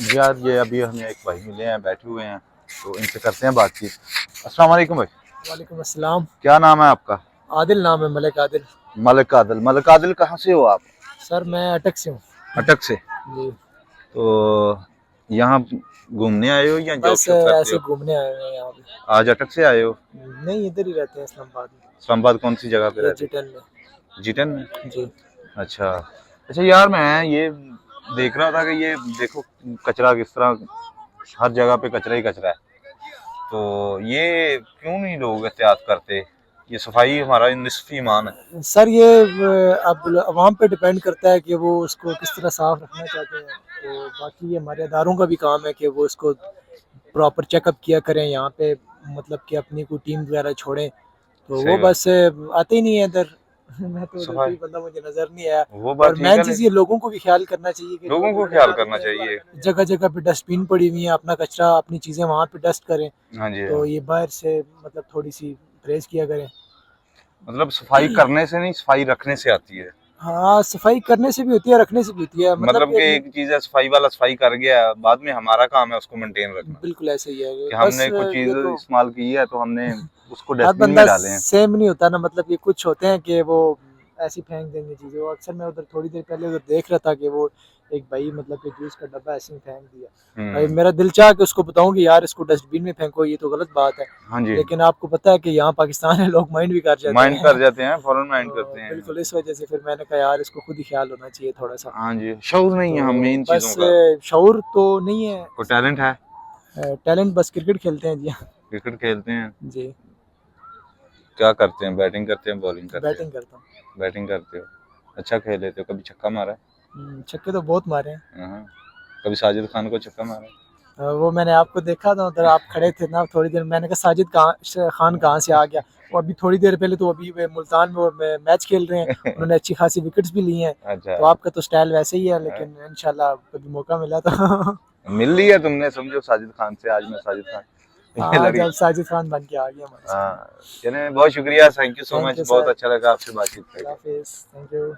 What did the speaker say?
जी यार, ये अभी हमें एक भाई मिले हैं, बैठे हुए हैं, तो इनसे करते हैं बातचीत। अस्सलाम वालेकुम भाई। वालेकुम अस्सलाम। क्या नाम है आपका? आदिल नाम है, मलिक आदिल। मलिक आदिल। मलिक आदिल, कहाँ से हो आप? सर मैं अटक से हूँ। अटक से। जी। तो यहाँ घूमने आए हो या जॉब बस शॉब करते ऐसे हो? घूमने आए हुए हैं यहाँ पे। आज अटक से आए हो? नहीं, इधर ही रहते हैं इस्लामाबाद में। इस्लामाबाद कौन सी जगह पे ये रहते G10 में। हो? जीटन में। जी। अच्छा। अच्छा यार, मैं ये देख रहा था कि ये देखो, कचरा किस तरह हर जगह पे कचरा ही कचरा है। तो ये क्यों नहीं लोग एहतियात करते? ये सफाई हमारा निस्फ ईमान है। सर ये अब अवाम पे डिपेंड करता है कि वो उसको किस तरह साफ रखना चाहते हैं। तो बाकी ये हमारे अदारों का भी काम है कि वो इसको प्रॉपर चेकअप किया करें यहाँ पे। मतलब कि अपनी कोई टीम वगैरह छोड़ें, तो वो सही बात। बस आते ही नहीं है इधर। मैं तो उधर सफाई। कोई बंदा मुझे नजर नहीं आया। वो बात और ठीक मेन है, चीज़ ये लेकिन लोगों को भी ख्याल करना चाहिए कि जो लोगों को ख्याल करना अगर चाहिए। जगह जगह पे डस्टबिन पड़ी हुई है, अपना कचरा अपनी चीज़ें वहाँ पे डस्ट करें। हाँ जी, तो हाँ। ये बाहर से मतलब थोड़ी सी परहेज किया करें। मतलब सफाई करने से नहीं, सफाई रखने से आती है। हाँ, सफाई करने से भी होती है, रखने से भी होती है, मतलब मतलब कि कि एक चीज है, सफाई वाला सफाई कर गया, बाद में हमारा काम है उसको मेंटेन रखना। बिल्कुल ऐसे ही है कि बस हमने कोई चीज ये तो इस्तेमाल की है तो हमने उसको हर डस्टबिन में बंदा डालें। सेम नहीं होता ना। मतलब ये कुछ होते हैं कि वो ऐसी फेंक देंगे चीज़ें। वो अक्सर मैं उधर थोड़ी देर पहले उधर देख रहा था कि वो एक भाई मतलब कि जूस का डब्बा ऐसे ही फेंक दिया। भाई हम्म। मेरा दिल चाह कि उसको बताऊं कि यार इसको डस्टबिन में फेंको, ये तो गलत बात है। हाँ जी। लेकिन आपको पता है कि यहाँ पाकिस्तान है, लोग माइंड भी कर जाते माइंड हैं। कर जाते हैं, फौरन माइंड तो करते हैं। बिल्कुल इस वजह से फिर मैंने कहा यार इसको खुद ही ख्याल होना चाहिए थोड़ा सा। हाँ जी, शऊर नहीं है हमें तो इन चीजों बस का। शऊर तो नहीं है। कोई टैलेंट है? टैलेंट बस क्रिकेट खेलते हैं जी। क्रिकेट खेलते हैं। जी। क्या करते हैं, बैटिंग करते हैं, बॉलिंग करते हैं? बैटिंग करता हूँ। बैटिंग करते हो। अच्छा खेल लेते हो, कभी छक्का मारा है? छक्के तो बहुत मारे हैं। हाँ। कभी साजिद खान को छक्का मारा है? वो मैंने आपको देखा था उधर, आप खड़े थे ना थोड़ी देर, मैंने कहा साजिद खान कहाँ से आ गया। वो अभी थोड़ी देर पहले तो अभी वे मुल्तान में वो मैच खेल रहे हैं, उन्होंने अच्छी खासी विकेट्स भी ली हैं। अच्छा। तो आपका तो स्टाइल वैसे ही है, लेकिन इंशाल्लाह कभी मौका मिला तो मिल ली है तुमने, समझो साजिद खान से, आज मैं साजिद खान ये हाँ, लड़ी। जब साजिद खान बन के आ गया हमारे सामने। हाँ। चलिए, बहुत शुक्रिया, thank you so thank much, you बहुत सर। अच्छा लगा आपसे बातचीत अल्लाह करके। हाफिज़। Thank you.